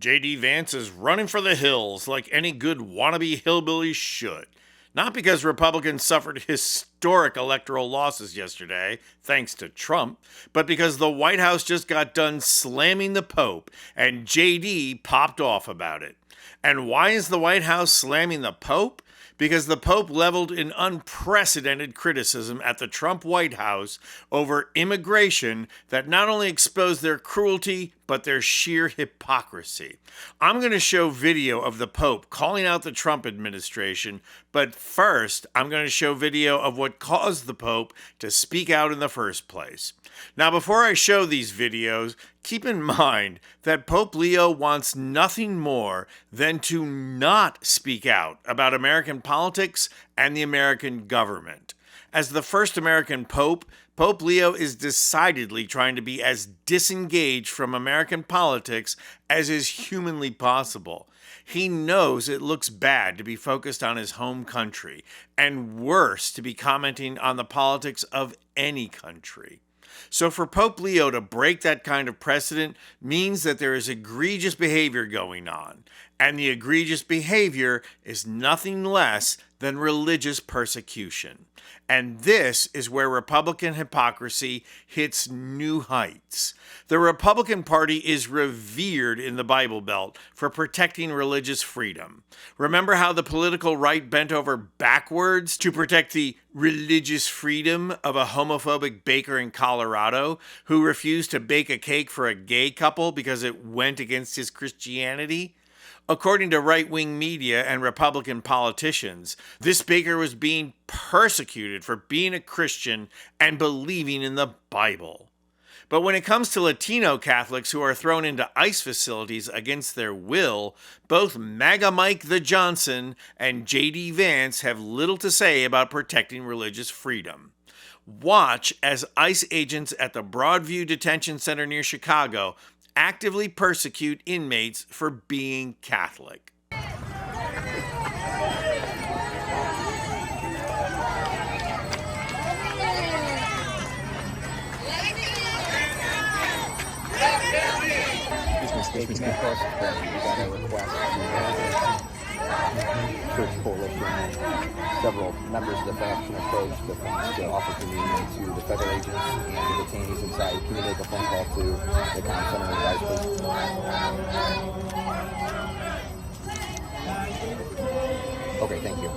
J.D. Vance is running for the hills like any good wannabe hillbilly should. Not because Republicans suffered historic electoral losses yesterday, thanks to Trump, but because the White House just got done slamming the Pope, and JD popped off about it. And why is the White House slamming the Pope? Because the Pope leveled an unprecedented criticism at the Trump White House over immigration that not only exposed their cruelty, but their sheer hypocrisy. I'm going to show video of the Pope calling out the Trump administration, but first, I'm going to show video of what caused the Pope to speak out in the first place. Now, before I show these videos, keep in mind that Pope Leo wants nothing more than to not speak out about American politics and the American government. As the first American Pope, Pope Leo is decidedly trying to be as disengaged from American politics as is humanly possible. He knows it looks bad to be focused on his home country, and worse to be commenting on the politics of any country. So for Pope Leo to break that kind of precedent means that there is egregious behavior going on, and the egregious behavior is nothing less than religious persecution. And this is where Republican hypocrisy hits new heights. The Republican Party is revered in the Bible Belt for protecting religious freedom. Remember how the political right bent over backwards to protect the religious freedom of a homophobic baker in Colorado who refused to bake a cake for a gay couple because it went against his Christianity? According to right-wing media and Republican politicians, this baker was being persecuted for being a Christian and believing in the Bible. But when it comes to Latino Catholics who are thrown into ICE facilities against their will, both MAGA Mike the Johnson and J.D. Vance have little to say about protecting religious freedom. Watch as ICE agents at the Broadview Detention Center near Chicago actively persecute inmates for being Catholic. Church coalition and several members of the faction approached the Vance to offer communion to the federal agents and the detainees inside. Can you make a phone call to the comm center and guys, please? Okay, thank you.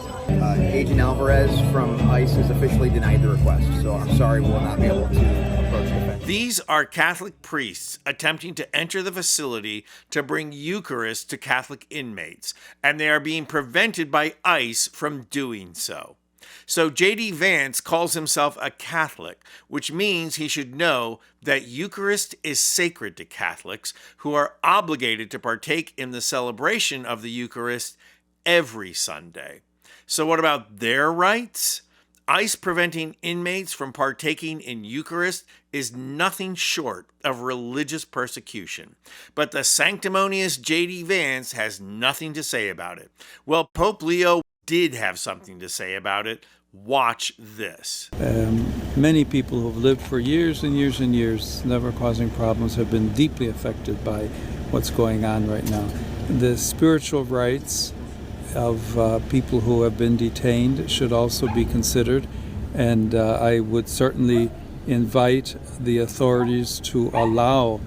Agent Alvarez from ICE has officially denied the request, so I'm sorry we will not be able to approach the fence. These are Catholic priests attempting to enter the facility to bring Eucharist to Catholic inmates, and they are being prevented by ICE from doing so. So J.D. Vance calls himself a Catholic, which means he should know that Eucharist is sacred to Catholics who are obligated to partake in the celebration of the Eucharist every Sunday. So what about their rights? ICE preventing inmates from partaking in Eucharist is nothing short of religious persecution. But the sanctimonious J.D. Vance has nothing to say about it. Well, Pope Leo did have something to say about it. Watch this. Many people who have lived for years and years and years, never causing problems, have been deeply affected by what's going on right now. The spiritual rights of people who have been detained should also be considered, and I would certainly invite the authorities to allow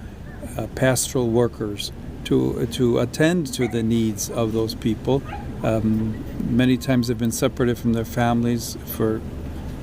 pastoral workers to attend to the needs of those people. Many times they've been separated from their families for a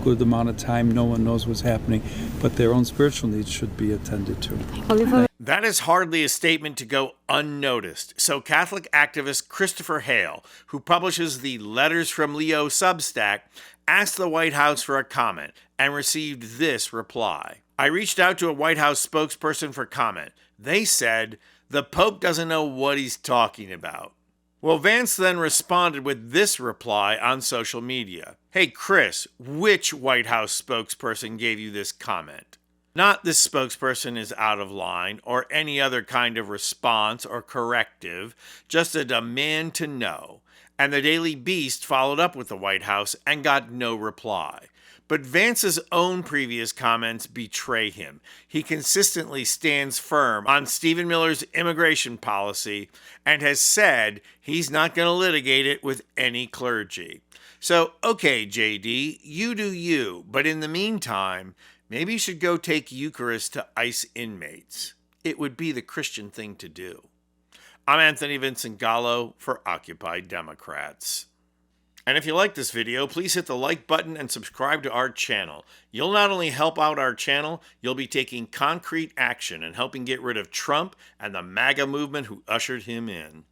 good amount of time. No one knows what's happening, but their own spiritual needs should be attended to. That is hardly a statement to go unnoticed. So Catholic activist Christopher Hale, who publishes the Letters from Leo Substack, asked the White House for a comment and received this reply. I reached out to a White House spokesperson for comment. They said, the Pope doesn't know what he's talking about. Well, Vance then responded with this reply on social media. Hey, Chris, which White House spokesperson gave you this comment? Not this spokesperson is out of line or any other kind of response or corrective, just a demand to know. And the Daily Beast followed up with the White House and got no reply. But Vance's own previous comments betray him. He consistently stands firm on Stephen Miller's immigration policy and has said he's not going to litigate it with any clergy. So, okay, JD, you do you, but in the meantime, maybe you should go take Eucharist to ICE inmates. It would be the Christian thing to do. I'm Anthony Vincent Gallo for Occupy Democrats. And if you like this video, please hit the like button and subscribe to our channel. You'll not only help out our channel, you'll be taking concrete action and helping get rid of Trump and the MAGA movement who ushered him in.